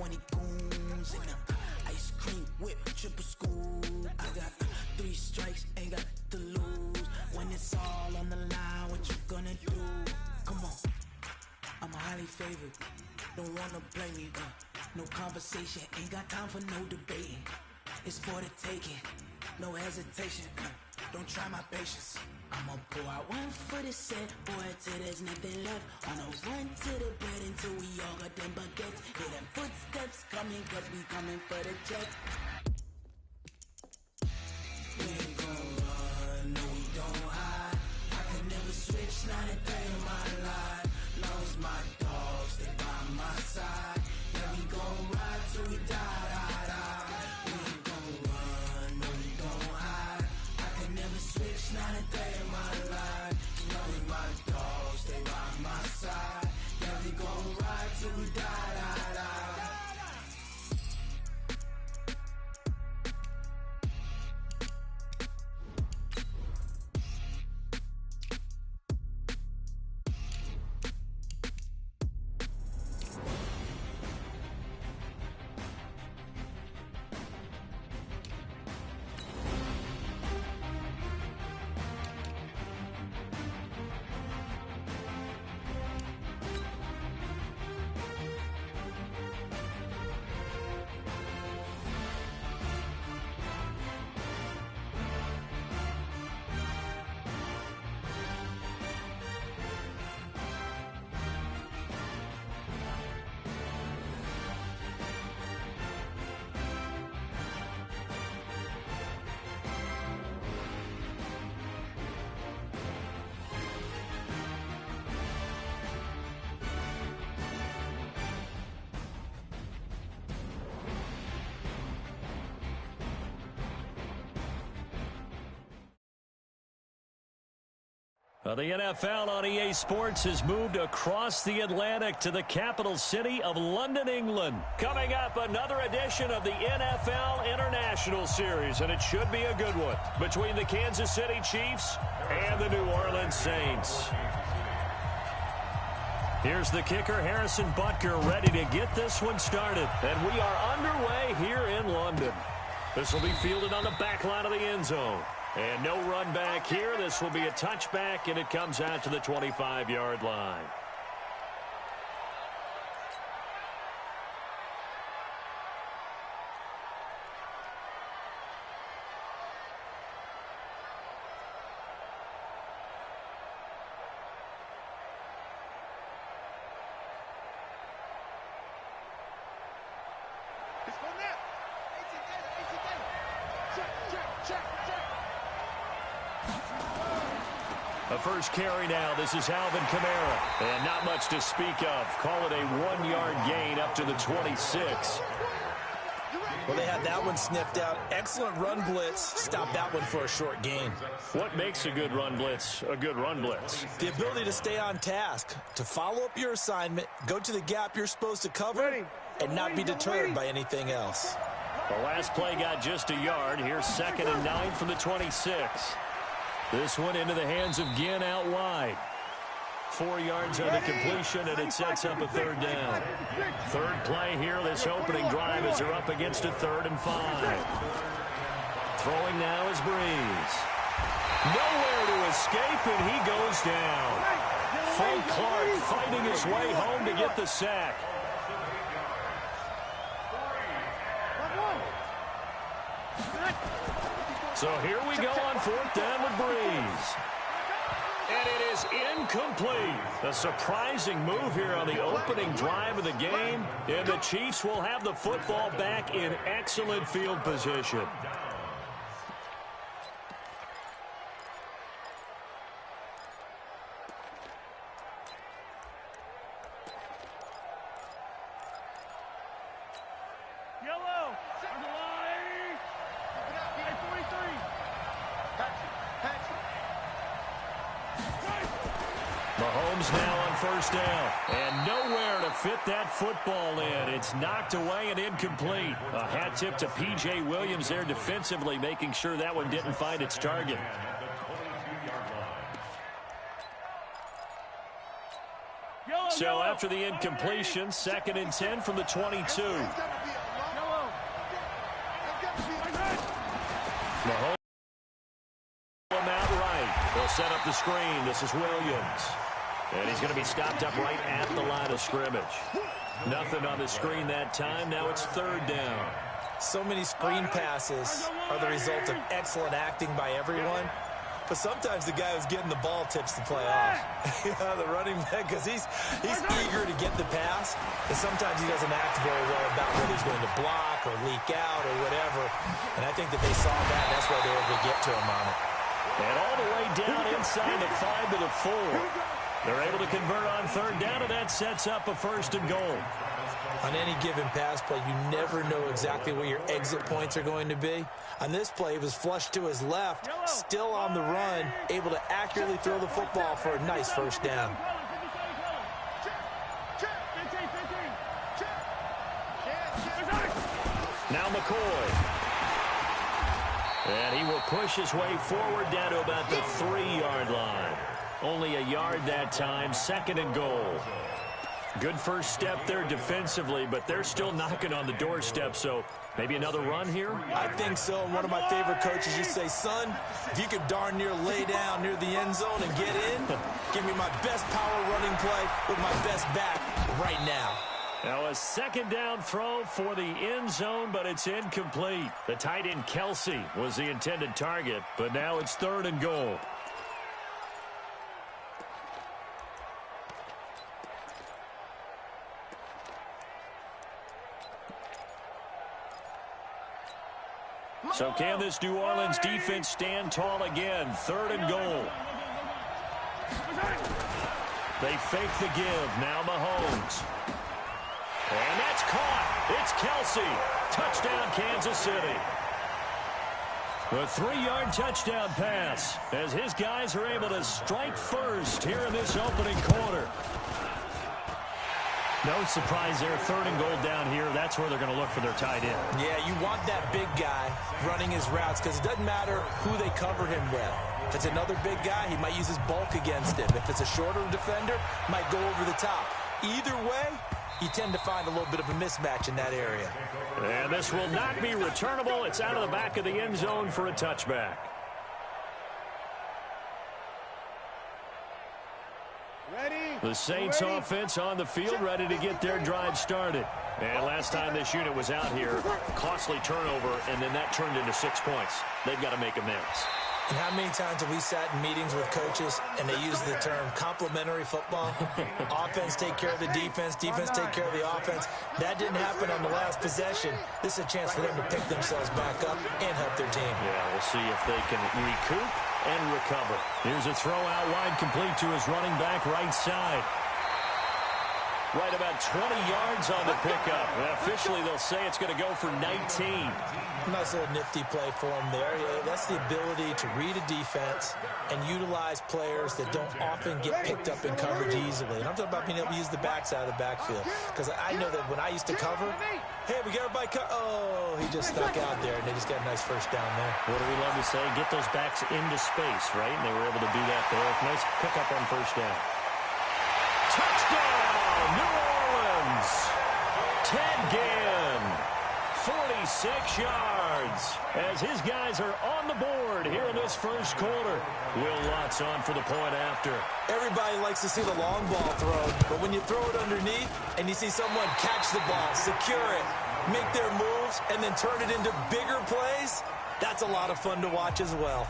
20 goons in the ice cream whip, triple school. I got 3 strikes, ain't got to lose. When it's all on the line, what you gonna do? Come on, I'm highly favored. Don't wanna blame me, no conversation, ain't got time for no debating. It's for the taking, no hesitation, don't try my patience. I'ma pull out 1 foot of set, boy, till there's nothing left. On a run to the bed until we all got them baguettes. Hear them footsteps coming, cause we coming for the jet. We ain't gon' run, no we don't hide. I can never switch, not a day in my life. Long as my dogs, they by my side. Yeah, we gon' ride till we die, die, die. We ain't gon' run, no we don't hide. I can never switch, not a day in my life. Long as my dogs, they by my side. Yeah, we gon' ride till we die, die, die. The NFL on EA Sports has moved across the Atlantic to the capital city of London, England. Coming up, another edition of the NFL International Series, and it should be a good one, between the Kansas City Chiefs and the New Orleans Saints. Here's the kicker, Harrison Butker, ready to get this one started. And we are underway here in London. This will be fielded on the back line of the end zone. And no run back here. This will be a touchback, and it comes out to the 25-yard line. A first carry now. This is Alvin Kamara. And not much to speak of. Call it a 1-yard gain up to the 26. Well, they had that one sniffed out. Excellent run blitz. Stop that one for a short gain. What makes a good run blitz a good run blitz? The ability to stay on task, to follow up your assignment, go to the gap you're supposed to cover, and not be deterred by anything else. The last play got just a yard. Here's 2nd and 9 from the 26. This one into the hands of Ginn out wide. 4 yards on the completion, and it sets up a 3rd down. Third play here, this opening drive as they're up against a 3rd and 5. Throwing now is Breeze. Nowhere to escape, and he goes down. Frank Clark fighting his way home to get the sack. So here we go on 4th down with Breeze. And it is incomplete. A surprising move here on the opening drive of the game. And the Chiefs will have the football back in excellent field position. Mahomes now on 1st down. And nowhere to fit that football in. It's knocked away and incomplete. A hat tip to P.J. Williams there defensively, making sure that one didn't find its target. So after the incompletion, 2nd and 10 from the 22. Mahomes him out right. They'll set up the screen. This is Williams. And he's going to be stopped up right at the line of scrimmage. Nothing on the screen that time. Now it's 3rd down. So many screen passes are the result of excellent acting by everyone. But sometimes the guy who's getting the ball tips the play off. The running back, because he's eager to get the pass. And sometimes he doesn't act very well about whether he's going to block or leak out or whatever. And I think that they saw that, and that's why they were able to get to him on it. And all the way down inside the 5 to the 4. They're able to convert on 3rd down, and that sets up a 1st and goal. On any given pass play, you never know exactly where your exit points are going to be. On this play, it was flushed to his left, still on the run, able to accurately throw the football for a nice 1st down. Now McCoy. And he will push his way forward down to about the 3-yard line. Only a yard that time, 2nd and goal. Good first step there defensively, but they're still knocking on the doorstep, so maybe another run here? I think so. And one of my favorite coaches used to say, son, if you could darn near lay down near the end zone and get in, give me my best power running play with my best back right now. Now a 2nd down throw for the end zone, but it's incomplete. The tight end Kelsey was the intended target, but now it's 3rd and goal. So can this New Orleans defense stand tall again? 3rd and goal. They fake the give. Now Mahomes. And that's caught. It's Kelsey. Touchdown, Kansas City. A 3-yard touchdown pass as his guys are able to strike first here in this opening quarter. No surprise there. 3rd and goal down here. That's where they're going to look for their tight end. Yeah, you want that big guy running his routes because it doesn't matter who they cover him with. If it's another big guy, he might use his bulk against him. If it's a shorter defender, might go over the top. Either way, you tend to find a little bit of a mismatch in that area. And this will not be returnable. It's out of the back of the end zone for a touchback. The Saints offense on the field, ready to get their drive started. And last time this unit was out here, costly turnover, and then that turned into 6 points. They've got to make amends. And how many times have we sat in meetings with coaches and they use the term complementary football? Offense take care of the defense, defense take care of the offense. That didn't happen on the last possession. This is a chance for them to pick themselves back up and help their team. Yeah, we'll see if they can recoup and recover. Here's a throw out wide, complete to his running back right side. Right about 20 yards on the pickup. And officially, they'll say it's going to go for 19. Nice little nifty play for him there. That's the ability to read a defense and utilize players that don't often get picked up in coverage easily. And I'm talking about being able to use the backside of the backfield. Because I know that when I used to cover, hey, we got everybody oh, he just stuck out there, and they just got a nice 1st down there. What do we love to say? Get those backs into space, right? And they were able to do that there. Nice pickup on 1st down. Touchdown, New Orleans. Ted Ginn, 46 yards, as his guys are on the board here in this 1st quarter. Will Lutz on for the point after. Everybody likes to see the long ball thrown, but when you throw it underneath and you see someone catch the ball, secure it, make their moves, and then turn it into bigger plays, that's a lot of fun to watch as well.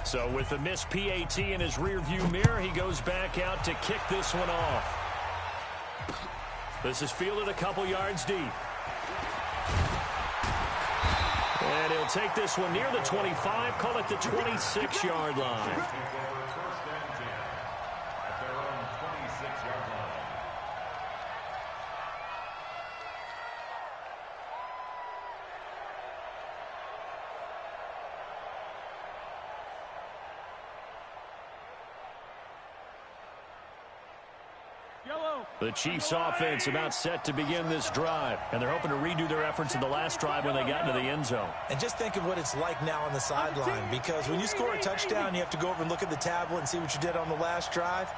So with the missed PAT in his rearview mirror, he goes back out to kick this one off. This is fielded a couple yards deep. And he'll take this one near the 25, call it the 26-yard line. Yellow. The Chiefs offense about set to begin this drive, and they're hoping to redo their efforts in the last drive when they got into the end zone. And just think of what it's like now on the sideline, because when you score a touchdown, you have to go over and look at the tablet and see what you did on the last drive.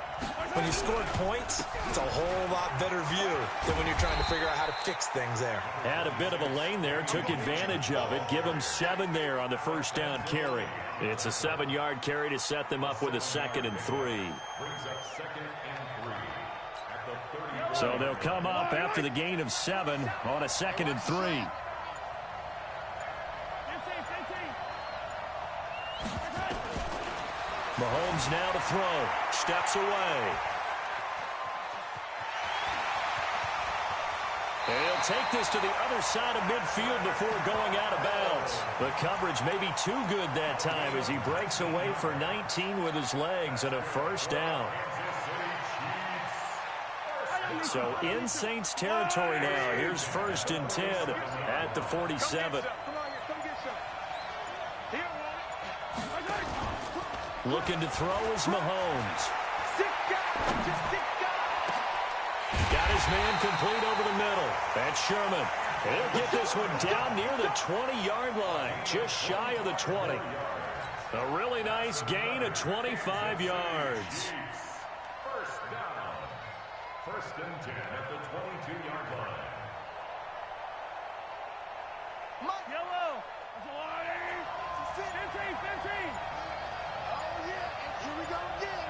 When you scored points, it's a whole lot better view than when you're trying to figure out how to fix things there. Had a bit of a lane there, took advantage of it. Give them 7 there on the first down carry. It's a 7-yard carry to set them up with a 2nd and 3. So they'll come up after the gain of 7 on a 2nd and 3. Mahomes now to throw. Steps away. And he'll take this to the other side of midfield before going out of bounds. The coverage may be too good that time as he breaks away for 19 with his legs and a first down. So in Saints territory now. Here's 1st and 10 at the 47. Looking to throw is Mahomes. Got his man complete over the middle. That's Sherman. He'll get this one down near the 20-yard line, just shy of the 20. A really nice gain of 25 yards. First down. 1st and 10 at the 22-yard line. Yellow. 15. Oh, yeah. Here we go again.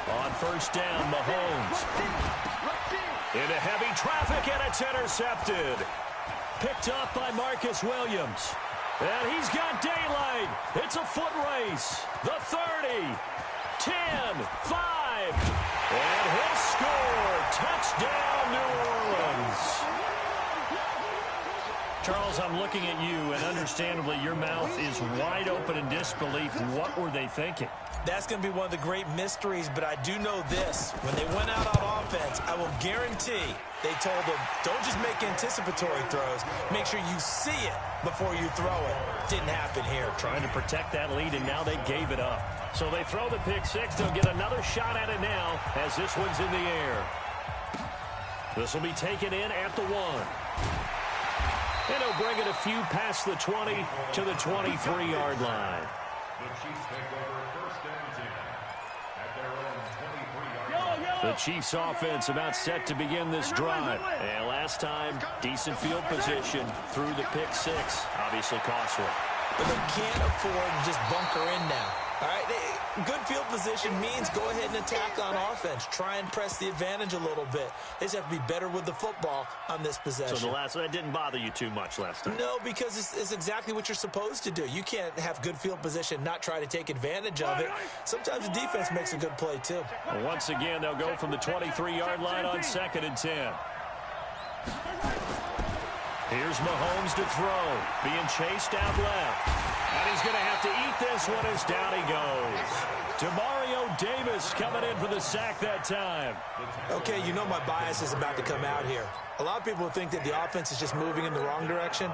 On first down, Mahomes. Into heavy traffic, and it's intercepted. Picked up by Marcus Williams. And he's got daylight. It's a foot race. The 30. 10, 5. And he'll score. Touchdown, New Orleans. Charles, I'm looking at you, and understandably, your mouth is wide open in disbelief. What were they thinking? That's going to be one of the great mysteries, but I do know this. When they went out on offense, I will guarantee they told them, don't just make anticipatory throws. Make sure you see it before you throw it. Didn't happen here. Trying to protect that lead, and now they gave it up. So they throw the pick 6. They'll get another shot at it now as this one's in the air. This will be taken in at the 1. And he'll bring it a few past the 20 to the 23-yard line. The Chiefs take over 1st and 10 at their own 23-yard line. The Chiefs offense about set to begin this drive. And last time, decent field position through the pick 6. Obviously costly. But they can't afford to just bunker in now. All right, good field position means go ahead and attack on offense. Try and press the advantage a little bit. They just have to be better with the football on this possession. So the last one, that didn't bother you too much last time? No, because it's exactly what you're supposed to do. You can't have good field position, not try to take advantage of it. Sometimes the defense makes a good play, too. Well, once again, they'll go from the 23-yard line on 2nd and 10. Here's Mahomes to throw. Being chased out left. And he's going to have to eat this one as down he goes. Demario Davis coming in for the sack that time. Okay, you know my bias is about to come out here. A lot of people think that the offense is just moving in the wrong direction.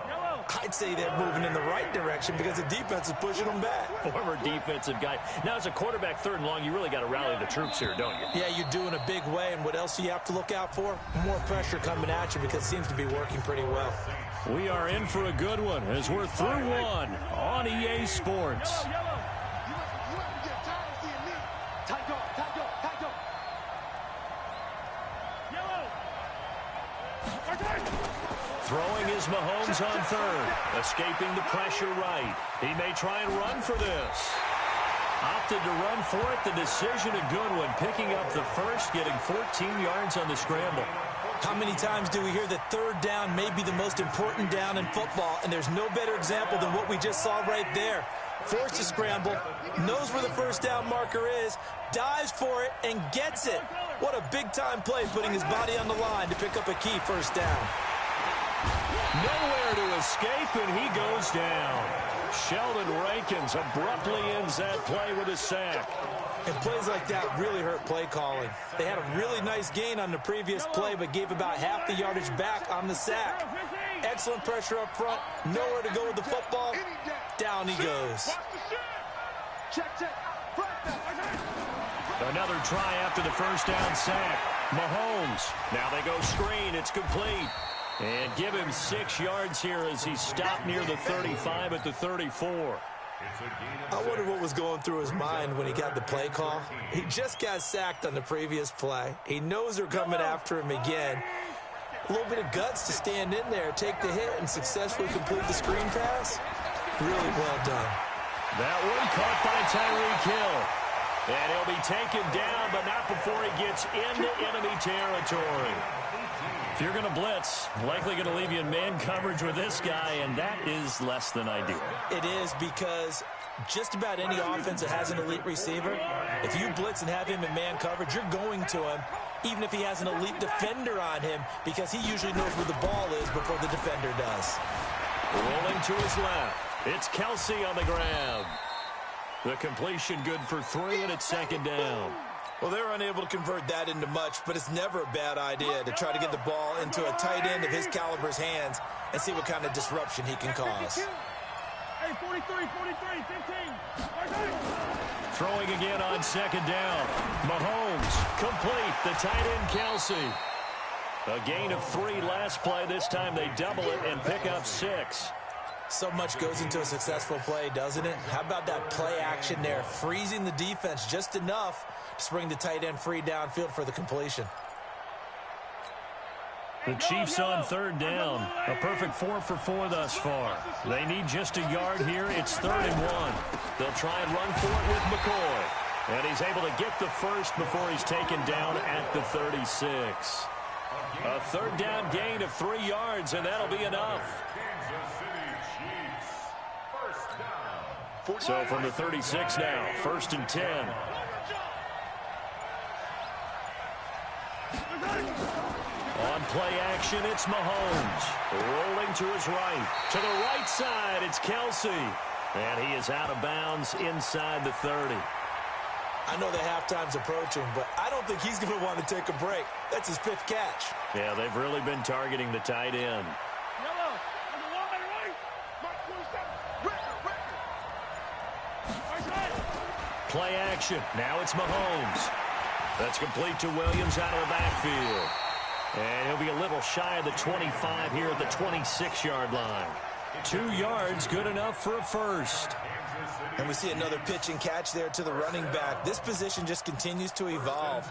I'd say they're moving in the right direction because the defense is pushing them back. Former defensive guy. Now, as a quarterback 3rd and long, you really got to rally the troops here, don't you? Yeah, you're doing a big way, and what else do you have to look out for? More pressure coming at you because it seems to be working pretty well. We are in for a good one as we're through one on EA Sports. Throwing is Mahomes on 3rd. Escaping the pressure right. He may try and run for this. Opted to run for it. The decision a good one. Picking up the 1st, getting 14 yards on the scramble. How many times do we hear that 3rd down may be the most important down in football, and there's no better example than what we just saw right there. Forced to scramble, knows where the 1st down marker is, dives for it, and gets it. What a big-time play, putting his body on the line to pick up a key 1st down. Nowhere to escape, and he goes down. Sheldon Rankins abruptly ends that play with a sack. And plays like that really hurt play calling. They had a really nice gain on the previous play, but gave about half the yardage back on the sack. Excellent pressure up front. Nowhere to go with the football. Down he goes. Another try after the first down sack. Mahomes. Now they go screen. It's complete. And give him 6 yards here as he stopped near the 35 at the 34. I wonder what was going through his mind when he got the play call. He just got sacked on the previous play. He knows they're coming after him again. A little bit of guts to stand in there, take the hit, and successfully complete the screen pass. Really well done. That one caught by Tyreek Hill. And he'll be taken down, but not before he gets into enemy territory. If you're going to blitz, likely going to leave you in man coverage with this guy, and that is less than ideal. It is, because just about any offense that has an elite receiver, if you blitz and have him in man coverage, you're going to him, even if he has an elite defender on him, because he usually knows where the ball is before the defender does. Rolling to his left. It's Kelsey on the grab. The completion good for 3, and it's second down. Well, they were unable to convert that into much, but it's never a bad idea to try to get the ball into a tight end of his caliber's hands and see what kind of disruption he can cause. Hey, 43, 15. Throwing again on second down. Mahomes complete. The tight end Kelsey. A gain of 3 last play. This time they double it and pick up 6. So much goes into a successful play, doesn't it? How about that play action there, freezing the defense just enough to bring the tight end free downfield for the completion. The Chiefs on third down. A perfect 4 for 4 thus far. They need just a yard here. It's 3rd and 1. They'll try and run for it with McCoy. And he's able to get the first before he's taken down at the 36. A 3rd down gain of 3 yards, and that'll be enough. So from the 36 now, 1st and 10. On play action, it's Mahomes. Rolling to his right. To the right side, it's Kelsey. And he is out of bounds inside the 30. I know the halftime's approaching, but I don't think he's going to want to take a break. That's his 5th catch. Yeah, they've really been targeting the tight end. Play action. Now it's Mahomes. That's complete to Williams out of the backfield. And he'll be a little shy of the 25 here at the 26-yard line. 2 yards, good enough for a first. And we see another pitch and catch there to the running back. This position just continues to evolve.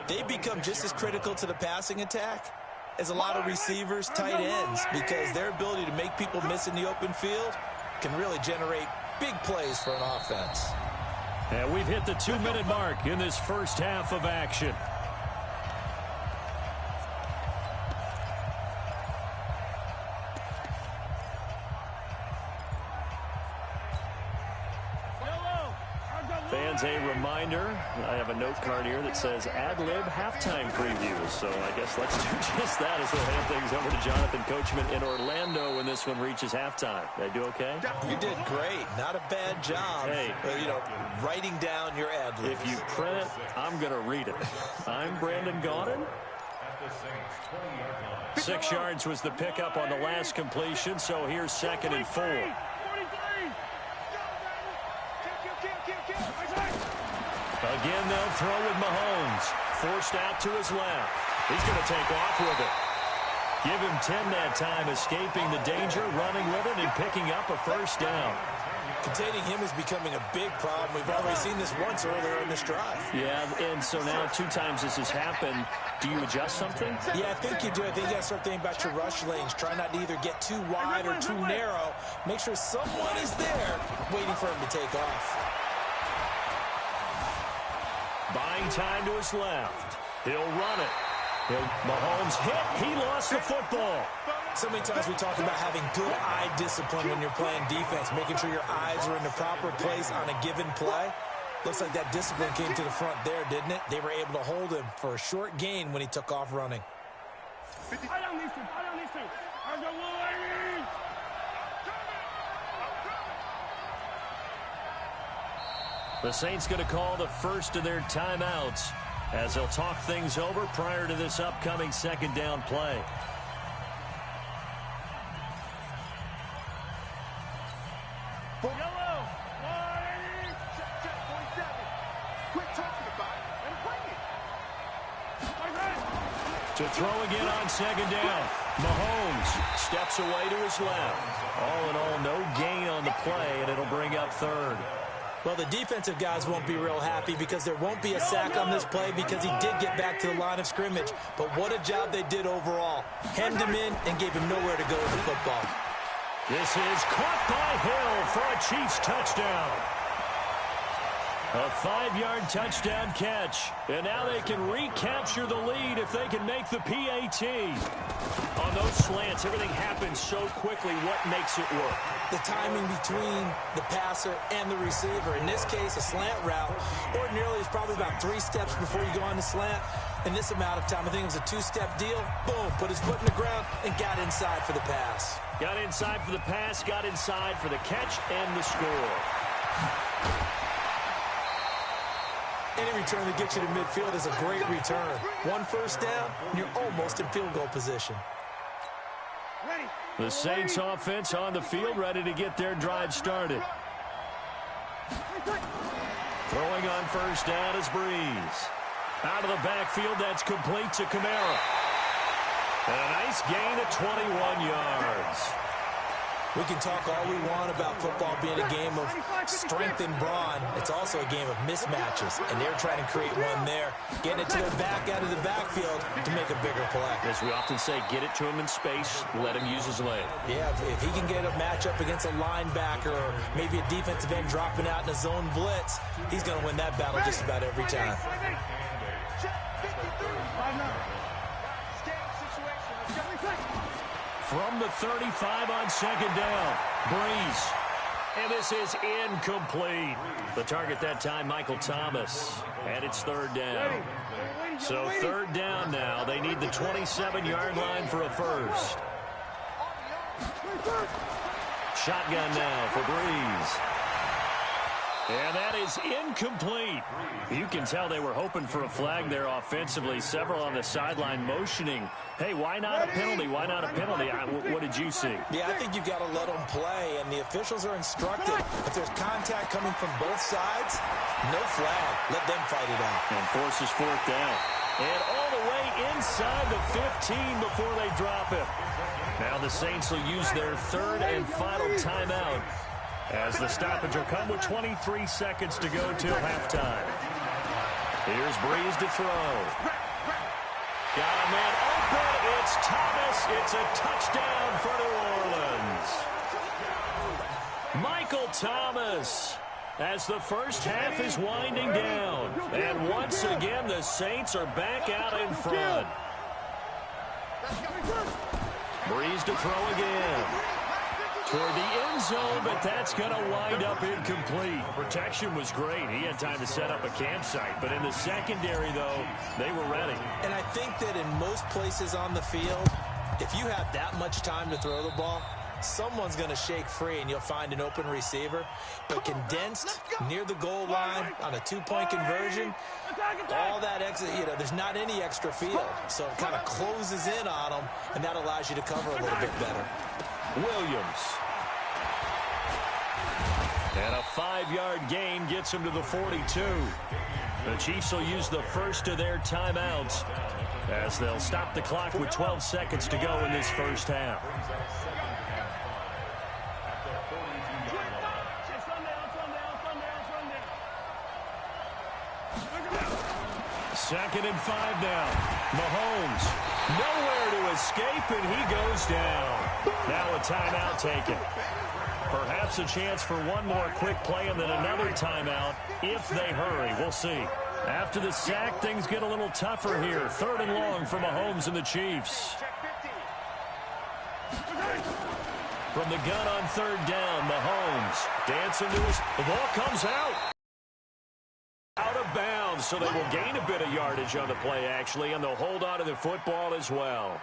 They become just as critical to the passing attack as a lot of receivers, tight ends, because their ability to make people miss in the open field can really generate big plays for an offense. And we've hit the 2-minute mark in this first half of action. Fans, a reminder, I have a note card here that says ad-lib halftime preview. So I guess let's do just that as we'll hand things over to Jonathan Coachman in Orlando when this one reaches halftime. Did I do okay? You did great. Not a bad job. Hey, writing down your ad-libs. If you print it, I'm going to read it. I'm Brandon Gaudin. 6 yards was the pickup on the last completion, so here's 2nd and 4. Again, they'll throw with Mahomes. Forced out to his left. He's going to take off with it. Give him 10 that time, escaping the danger, running with it, and picking up a first down. Containing him is becoming a big problem. We've already seen this once earlier in this drive. Yeah, and so now 2 times this has happened. Do you adjust something? Yeah, I think you do. I think you got to start thinking about your rush lanes. Try not to either get too wide or too narrow. Make sure someone is there waiting for him to take off. Buying time to his left. He'll run it. Mahomes hit. He lost the football. So many times we talk about having good eye discipline when you're playing defense, making sure your eyes are in the proper place on a given play. Looks like that discipline came to the front there, didn't it? They were able to hold him for a short gain when he took off running. The Saints going to call the first of their timeouts as they'll talk things over prior to this upcoming 2nd down play. Yellow, 180, check 47. Quit talking about it. To throw again on second down. Mahomes steps away to his left. All in all, no gain on the play, and it'll bring up third. Well, the defensive guys won't be real happy because there won't be a sack on this play because he did get back to the line of scrimmage. But what a job they did overall. Hemmed him in and gave him nowhere to go with the football. This is caught by Hill for a Chiefs touchdown. A 5-yard touchdown catch. And now they can recapture the lead if they can make the PAT. On those slants, everything happens so quickly. What makes it work? The timing between the passer and the receiver. In this case, a slant route ordinarily is probably about 3 steps before you go on the slant. In this amount of time, I think it was a 2-step deal. Boom, put his foot in the ground and got inside for the pass. Got inside for the pass, got inside for the catch and the score. Any return that gets you to midfield is a great return. 1 first down, and you're almost in field goal position. The Saints offense on the field, ready to get their drive started. Throwing on first down is Breeze. Out of the backfield, that's complete to Kamara. And a nice gain of 21 yards. We can talk all we want about football being a game of strength and brawn. It's also a game of mismatches, and they're trying to create one there, getting it to their back out of the backfield to make a bigger play. As we often say, get it to him in space, let him use his leg. Yeah, if he can get a matchup against a linebacker or maybe a defensive end dropping out in a zone blitz, he's going to win that battle just about every time. From the 35 on second down, Breeze. And this is incomplete. The target that time, Michael Thomas. And it's third down. So third down now. They need the 27-yard line for a first. Shotgun now for Breeze. And that is incomplete. You can tell they were hoping for a flag there offensively. Several on the sideline motioning. Hey, why not a penalty? Why not a penalty? What did you see? Yeah, I think you've got to let them play, and the officials are instructed. If there's contact coming from both sides, no flag. Let them fight it out. And forces fourth down. And all the way inside the 15 before they drop it. Now the Saints will use their third and final timeout, as the stoppage will come with 23 seconds to go till halftime. Here's Breeze to throw. Got a man open. It's Thomas. It's a touchdown for New Orleans. Michael Thomas, as the first half is winding down. And once again, the Saints are back out in front. Breeze to throw again. Toward the end zone, but that's going to wind up incomplete. Protection was great. He had time to set up a campsite. But in the secondary, though, they were ready. And I think that in most places on the field, if you have that much time to throw the ball, someone's going to shake free and you'll find an open receiver. But condensed near the goal line on a 2-point conversion, all that extra, there's not any extra field. So it kind of closes in on them, and that allows you to cover a little bit better. Williams. And a 5-yard gain gets him to the 42. The Chiefs will use the first of their timeouts as they'll stop the clock with 12 seconds to go in this first half. Second and 5 now. Mahomes, nowhere to escape, and he goes down. Now a timeout taken. Perhaps a chance for one more quick play and then another timeout if they hurry. We'll see. After the sack, things get a little tougher here. Third and long for Mahomes and the Chiefs. From the gun on third down, Mahomes dancing to his... The ball comes out. Out of bounds, so they will gain a bit of yardage on the play, actually, and they'll hold on to the football as well.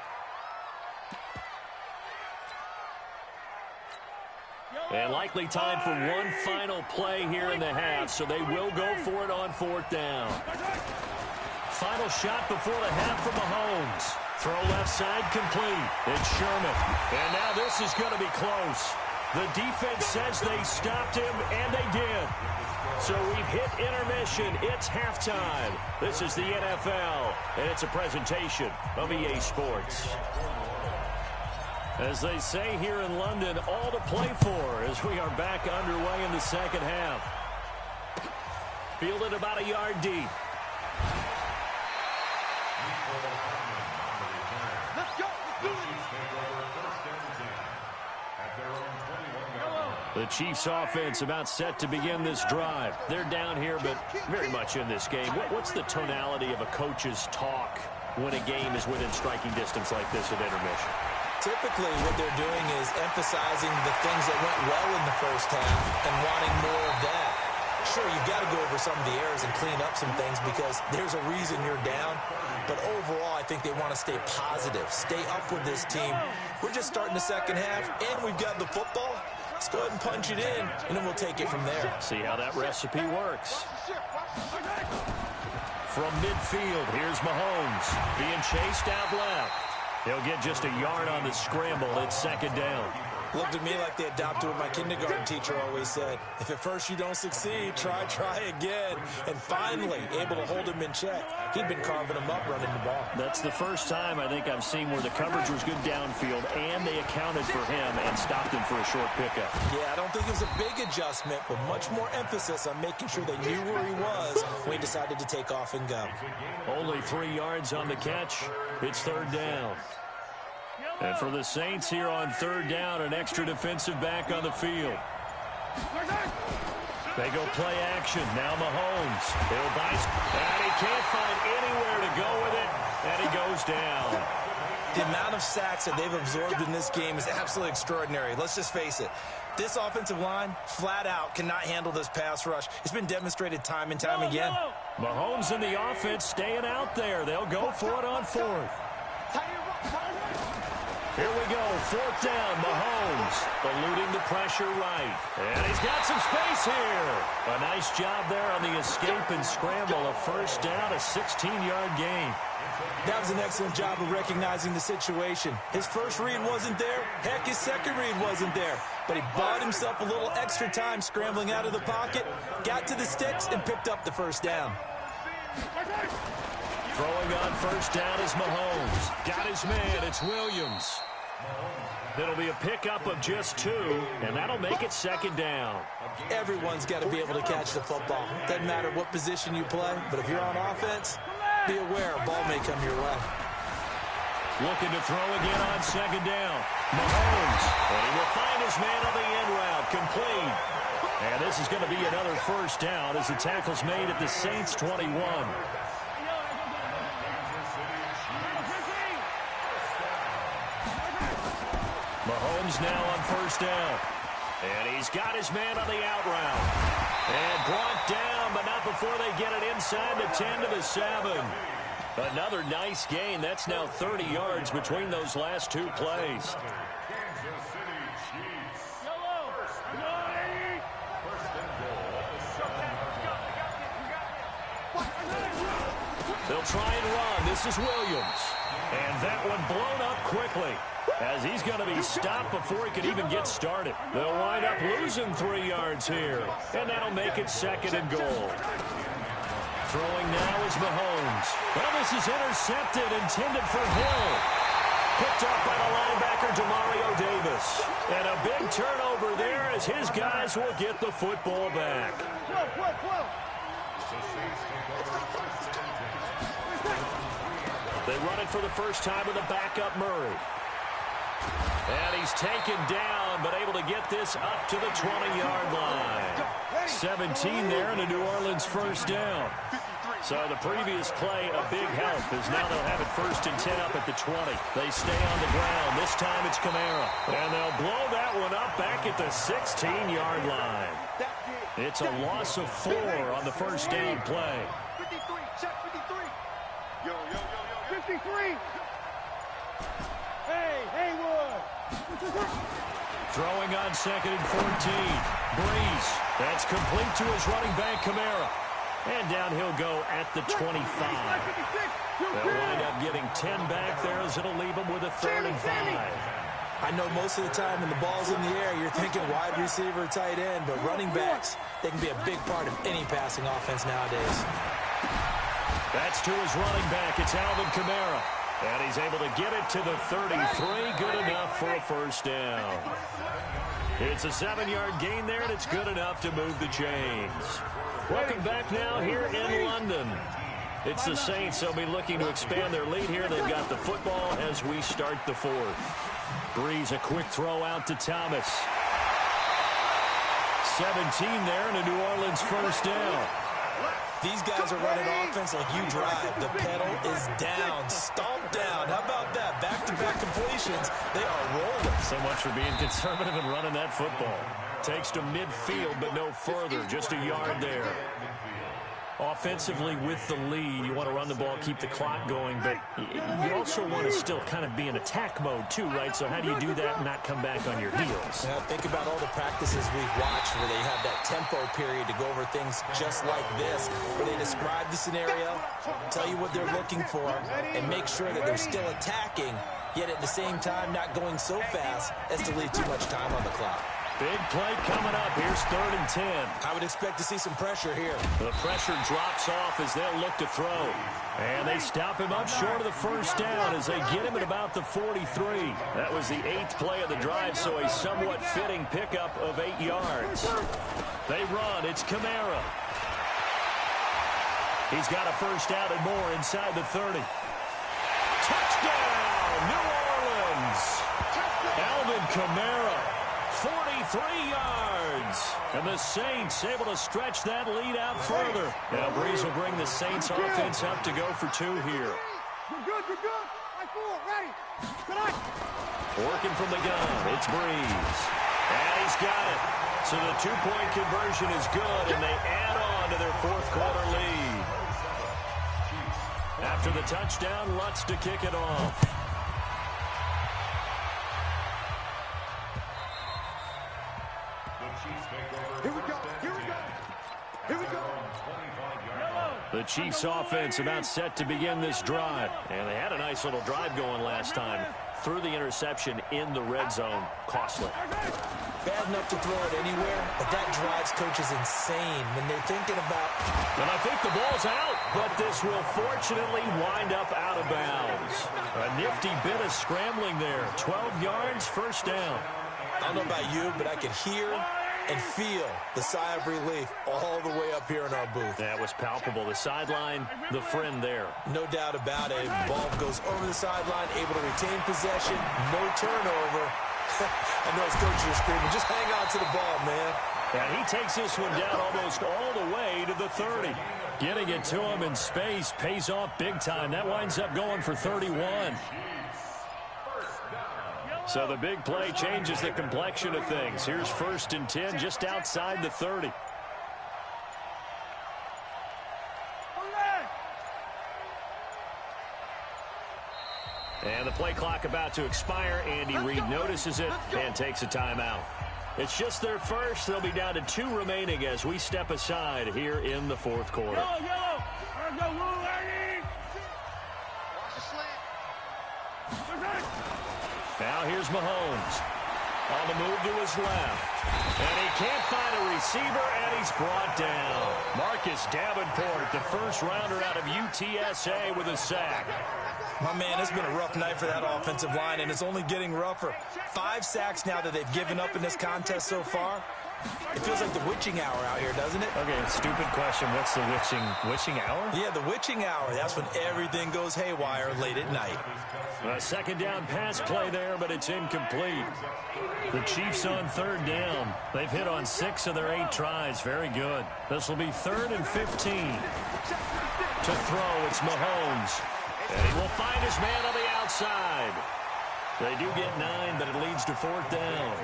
And likely time for one final play here in the half, so they will go for it on fourth down. Final shot before the half from Mahomes. Throw left side complete. It's Sherman. And now this is going to be close. The defense says they stopped him, and they did. So we've hit intermission. It's halftime. This is the NFL, and it's a presentation of EA Sports. As they say here in London, all to play for as we are back underway in the second half. Fielded about a yard deep. Let's go. The Chiefs offense about set to begin this drive. They're down here, but very much in this game. What's the tonality of a coach's talk when a game is within striking distance like this at intermission? Typically, what they're doing is emphasizing the things that went well in the first half and wanting more of that. Sure, you've got to go over some of the errors and clean up some things because there's a reason you're down. But overall, I think they want to stay positive, stay up with this team. We're just starting the second half, and we've got the football. Let's go ahead and punch it in, and then we'll take it from there. See how that recipe works. From midfield, here's Mahomes being chased out left. He'll get just a yard on the scramble. It's second down. Looked at me like they adopted what my kindergarten teacher always said. If at first you don't succeed, try again. And finally, able to hold him in check. He'd been carving him up running the ball. That's the first time I think I've seen where the coverage was good downfield and they accounted for him and stopped him for a short pickup. Yeah, I don't think it was a big adjustment, but much more emphasis on making sure they knew where he was when he decided to take off and go. Only 3 yards on the catch. It's third down. And for the Saints here on third down, an extra defensive back on the field. They go play action. Now Mahomes. He'll buy, and he can't find anywhere to go with it, and he goes down. The amount of sacks that they've absorbed in this game is absolutely extraordinary. Let's just face it. This offensive line, flat out, cannot handle this pass rush. It's been demonstrated time and time again. Mahomes and the offense staying out there. They'll go for it on fourth. Here we go, fourth down, Mahomes, eluding the pressure right. And he's got some space here. A nice job there on the escape and scramble. A first down, a 16-yard gain. That was an excellent job of recognizing the situation. His first read wasn't there. Heck, his second read wasn't there. But he bought himself a little extra time scrambling out of the pocket, got to the sticks, and picked up the first down. Throwing on first down is Mahomes. Got his man. It's Williams. It'll be a pickup of just 2, and that'll make it second down. Everyone's got to be able to catch the football. Doesn't matter what position you play, but if you're on offense, be aware a ball may come your way. Looking to throw again on second down. Mahomes, and he will find his man on the end route. Complete. And this is going to be another first down as the tackle's made at the Saints' 21. Mahomes now on first down. And he's got his man on the out route. And brought down, but not before they get it inside the 10 to the 7. Another nice gain. That's now 30 yards between those last 2 plays. They'll try and run. This is Williams. And that one blown up quickly as he's going to be stopped before he can even get started. They'll wind up losing 3 yards here, and that'll make it second and goal. Throwing now is Mahomes. Well, this is intercepted, intended for Hill. Picked up by the linebacker, Demario Davis. And a big turnover there as his guys will get the football back. They run it for the first time with a backup Murray. And he's taken down, but able to get this up to the 20-yard line. 17 there, and a New Orleans first down. So the previous play, a big help, as now they'll have it first and 10 up at the 20. They stay on the ground. This time it's Kamara. And they'll blow that one up back at the 16-yard line. It's a loss of 4 on the first down play. 53, check 53. Yo. 53. Hey, Haywood. Throwing on second and 14. Breeze. That's complete to his running back, Kamara. And down he'll go at the 25. They'll wind up getting 10 back there as it'll leave him with a 3rd and 5. I know most of the time when the ball's in the air, you're thinking wide receiver, tight end, but running backs, they can be a big part of any passing offense nowadays. That's to his running back. It's Alvin Kamara. And he's able to get it to the 33. Good enough for a first down. It's a 7-yard gain there, and it's good enough to move the chains. Welcome back now here in London. It's the Saints. They'll be looking to expand their lead here. They've got the football as we start the fourth. Breeze, a quick throw out to Thomas. 17 there, and a New Orleans first down. These guys are running offense like you drive. The pedal is down, stomped down. How about that? Back-to-back completions. They are rolling. So much for being conservative and running that football. Takes to midfield, but no further. Just a yard there. Offensively with the lead, you want to run the ball, keep the clock going, but you also want to still kind of be in attack mode too, right? So how do you do that and not come back on your heels? Now, think about all the practices we've watched where they have that tempo period to go over things just like this, where they describe the scenario, tell you what they're looking for, and make sure that they're still attacking, yet at the same time not going so fast as to leave too much time on the clock. Big play coming up. Here's 3rd and 10. I would expect to see some pressure here. The pressure drops off as they'll look to throw. And they stop him up short of the first down as they get him at about the 43. That was the 8th play of the drive, so a somewhat fitting pickup of 8 yards. They run. It's Kamara. He's got a first down and more inside the 30. Touchdown, New Orleans. Alvin Kamara. 43 yards. And the Saints able to stretch that lead out further. Now Breeze will bring the Saints offense up to go for 2 here. You're good, you're good. Right forward, ready. Tonight. Working from the gun, it's Breeze. And he's got it. So the 2-point conversion is good, and they add on to their 4th quarter lead. After the touchdown, Lutz to kick it off. Here we go, here we go. Here we go. The Chiefs offense about set to begin this drive. And they had a nice little drive going last time. Threw the interception in the red zone. Costly. Bad enough to throw it anywhere, but that drives coaches insane when they're thinking about... And I think the ball's out, but this will fortunately wind up out of bounds. A nifty bit of scrambling there. 12 yards, first down. I don't know about you, but I could hear and feel the sigh of relief all the way up here in our booth. That was palpable. The sideline, the friend there. No doubt about it. Ball goes over the sideline, able to retain possession, no turnover. I know his coaches are screaming, just hang on to the ball, man. And he takes this one down almost all the way to the 30. Getting it to him in space pays off big time. That winds up going for 31. So the big play changes the complexion of things. Here's 1st and 10 just outside the 30. And the play clock about to expire. Andy Reid notices it and takes a timeout. It's just their first. They'll be down to 2 remaining as we step aside here in the 4th quarter. Watch the slant. Now here's Mahomes. On the move to his left. And he can't find a receiver, and he's brought down. Marcus Davenport, the first rounder out of UTSA with a sack. My man, it's been a rough night for that offensive line, and it's only getting rougher. 5 sacks now that they've given up in this contest so far. It feels like the witching hour out here, doesn't it? Okay, stupid question. What's the witching hour? Yeah, the witching hour. That's when everything goes haywire late at night. A 2nd down pass play there, but it's incomplete. The Chiefs on 3rd down. They've hit on 6 of their 8 tries. Very good. This will be 3rd and 15. To throw, it's Mahomes. And he will find his man on the outside. They do get 9, but it leads to 4th down.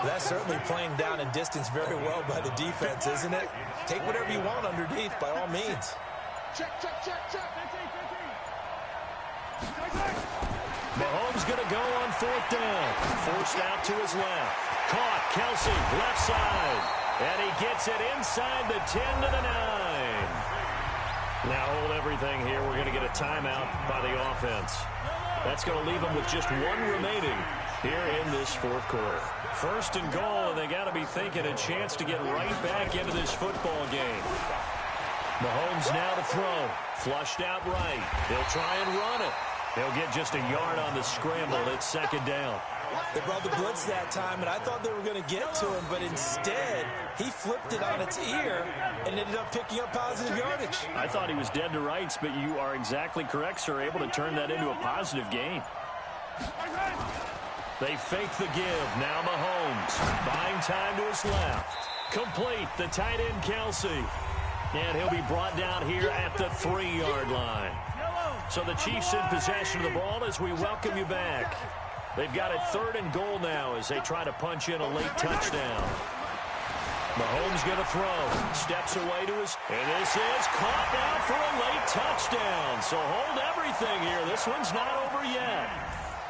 That's certainly playing down and distance very well by the defense, isn't it? Take whatever you want underneath, by all means. Check. Mahomes going to go on 4th down. Forced out to his left. Caught. Kelsey, left side. And he gets it inside the 10 to the 9. Now hold everything here. We're going to get a timeout by the offense. That's going to leave them with just 1 remaining. here in this fourth quarter. First and goal, and they got to be thinking a chance to get right back into this football game. Mahomes now to throw. Flushed out right. He'll try and run it. He'll get just a yard on the scramble. It's second down. They brought the blitz that time, and I thought they were going to get to him, but instead, he flipped it on its ear and ended up picking up positive yardage. I thought he was dead to rights, but you are exactly correct, sir, able to turn that into a positive gain. They fake the give. Now Mahomes buying time to his left. Complete. The tight end, Kelsey. And he'll be brought down here at the 3-yard line. So the Chiefs in possession of the ball as we welcome you back. They've got it third and goal now as they try to punch in a late touchdown. Mahomes going to throw. Steps away to his... And this is caught now for a late touchdown. So hold everything here. This one's not over yet.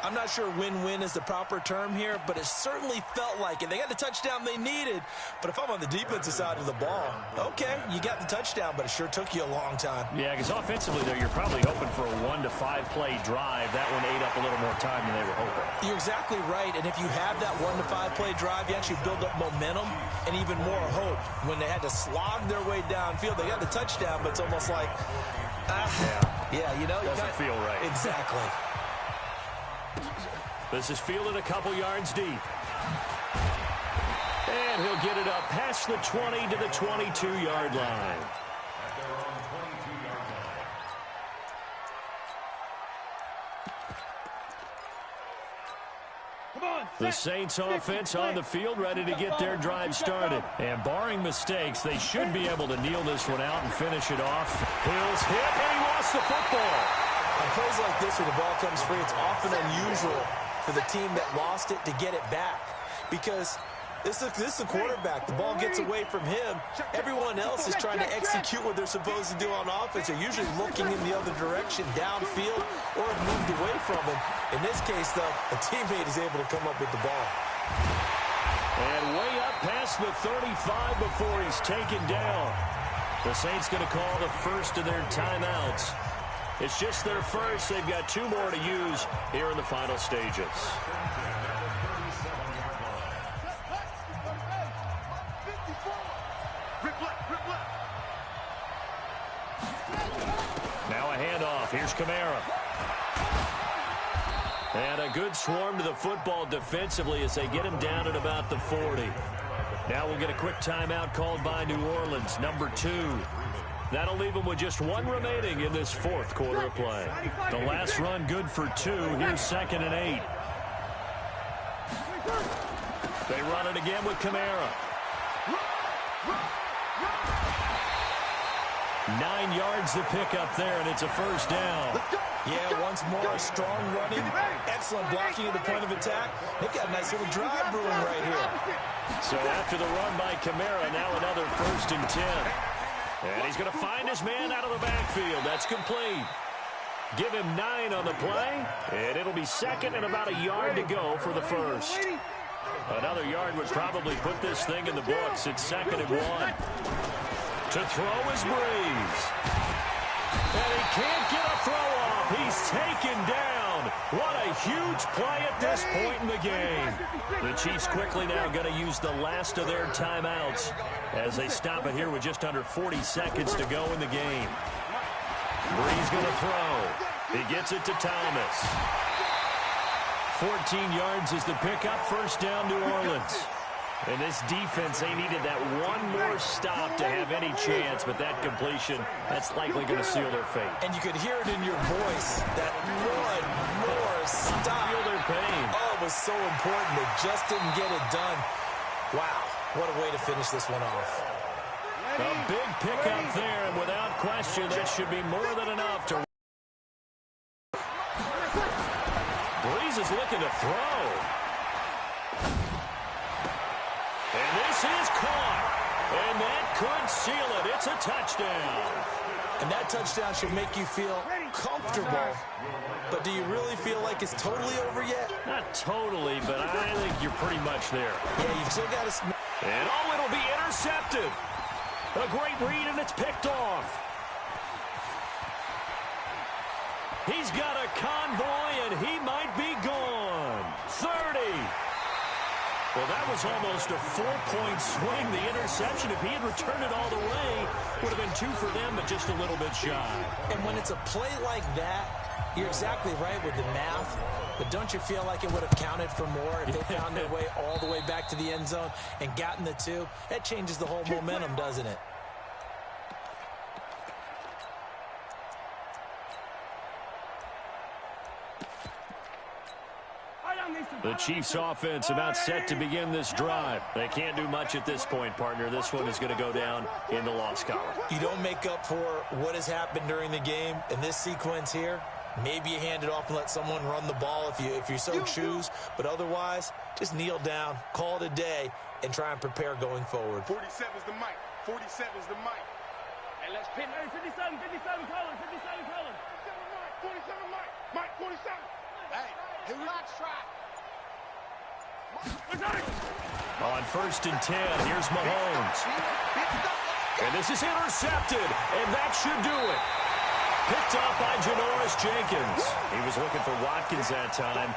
I'm not sure win-win is the proper term here, but it certainly felt like it. They got the touchdown they needed, but if I'm on the defensive side of the ball, okay, you got the touchdown, but it sure took you a long time. Yeah, because offensively, though, you're probably hoping for a 1 to 5 play drive. That one ate up a little more time than they were hoping. You're exactly right, and if you have that 1 to 5 play drive, you actually build up momentum and even more hope. When they had to slog their way downfield, they got the touchdown, but it's almost like, yeah, you know. Doesn't feel right. Exactly. This is fielded a couple yards deep. And he'll get it up past the 20 to the 22-yard line. The Saints offense on the field ready to get their drive started. And barring mistakes, they should be able to kneel this one out and finish it off. Hill's hit, and he lost the football. On plays like this where the ball comes free, it's often unusual for the team that lost it to get it back. Because this is the quarterback. The ball gets away from him. Everyone else is trying to execute what they're supposed to do on offense. They're usually looking in the other direction, downfield, or have moved away from him. In this case, though, a teammate is able to come up with the ball. And way up past the 35 before he's taken down. The Saints going to call the first of their timeouts. It's just their first. They've got 2 more to use here in the final stages. Now a handoff. Here's Kamara. And a good swarm to the football defensively as they get him down at about the 40. Now we'll get a quick timeout called by New Orleans, number 2. That'll leave them with just 1 remaining in this fourth quarter of play. The last run good for 2. Here's 2nd and 8. They run it again with Kamara. 9 yards to pick up there, and it's a first down. Yeah, once more, strong running, excellent blocking at the point of attack. They've got a nice little drive brewing right here. So after the run by Kamara, now another 1st and 10. And he's going to find his man out of the backfield. That's complete. Give him 9 on the play, and it'll be 2nd and about a yard to go for the first. Another yard would probably put this thing in the books. It's 2nd and 1. To throw is Breeze. And he can't get a throw off. He's taken down. What a huge play at this point in the game. The Chiefs quickly now going to use the last of their timeouts as they stop it here with just under 40 seconds to go in the game. Breeze going to throw. He gets it to Thomas. 14 yards is the pickup. First down, New Orleans. And this defense, they needed that one more stop to have any chance, but that completion, that's likely going to seal their fate. And you could hear it in your voice, that one more stop. Feel their pain. Oh, it was so important. They just didn't get it done. Wow, what a way to finish this one off. A big pickup there, and without question, that should be more than enough to... Breeze is looking to throw. And this is caught. And that could seal it. It's a touchdown. And that touchdown should make you feel comfortable. But do you really feel like it's totally over yet? Not totally, but I think you're pretty much there. Yeah, you've still got to... And oh, it'll be intercepted. A great read, and it's picked off. He's got a convoy, and he might be gone. 30. Well, that was almost a 4-point swing. The interception, if he had returned it all the way, would have been 2 for them, but just a little bit shy. And when it's a play like that, you're exactly right with the math. But don't you feel like it would have counted for more if they found their way all the way back to the end zone and gotten the 2? That changes the whole momentum, doesn't it? The Chiefs offense about set to begin this drive. They can't do much at this point, partner. This one is going to go down in the loss column. You don't make up for what has happened during the game in this sequence here. Maybe you hand it off and let someone run the ball if you so choose. But otherwise, just kneel down, call it a day, and try and prepare going forward. 47's the mic. 47's the mic. Hey, let's pin. Hey, 57 Colin. 57 Colin. 47 mic. Mike 47. Hey, here we go. On 1st and 10, here's Mahomes. And this is intercepted, and that should do it. Picked up by Janoris Jenkins. He was looking for Watkins that time.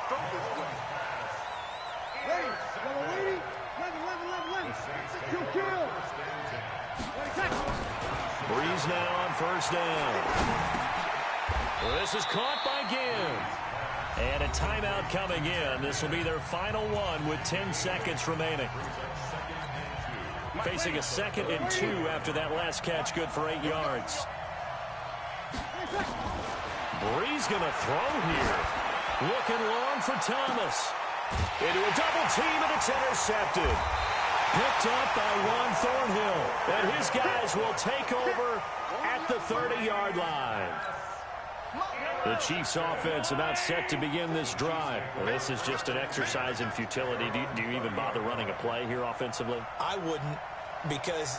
Breeze now on 1st down. This is caught by Ginn. And a timeout coming in. This will be their final one with 10 seconds remaining. Facing a 2nd and 2 after that last catch, good for 8 yards. Breeze going to throw here. Looking long for Thomas. Into a double team, and it's intercepted. Picked up by Juan Thornhill. And his guys will take over at the 30-yard line. The Chiefs offense about set to begin this drive. Well, this is just an exercise in futility. Do you even bother running a play here offensively? I wouldn't, because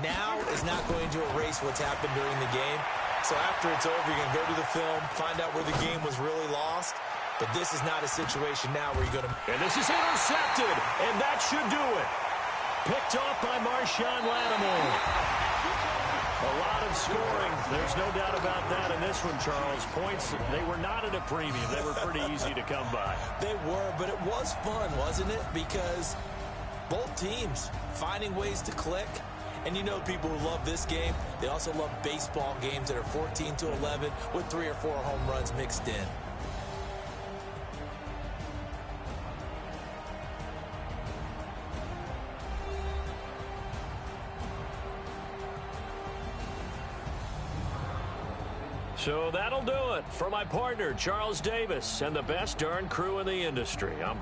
now is not going to erase what's happened during the game. So after it's over, you're going to go to the film, find out where the game was really lost. But this is not a situation now where you're going to... And this is intercepted, and that should do it. Picked up by Marshawn Lattimore. A lot of scoring. There's no doubt about that in this one, Charles. Points, they were not at a premium. They were pretty easy to come by. They were, but it was fun, wasn't it? Because both teams finding ways to click. And you know people who love this game, they also love baseball games that are 14-11 with 3 or 4 home runs mixed in. So that'll do it for my partner, Charles Davis, and the best darn crew in the industry. I'm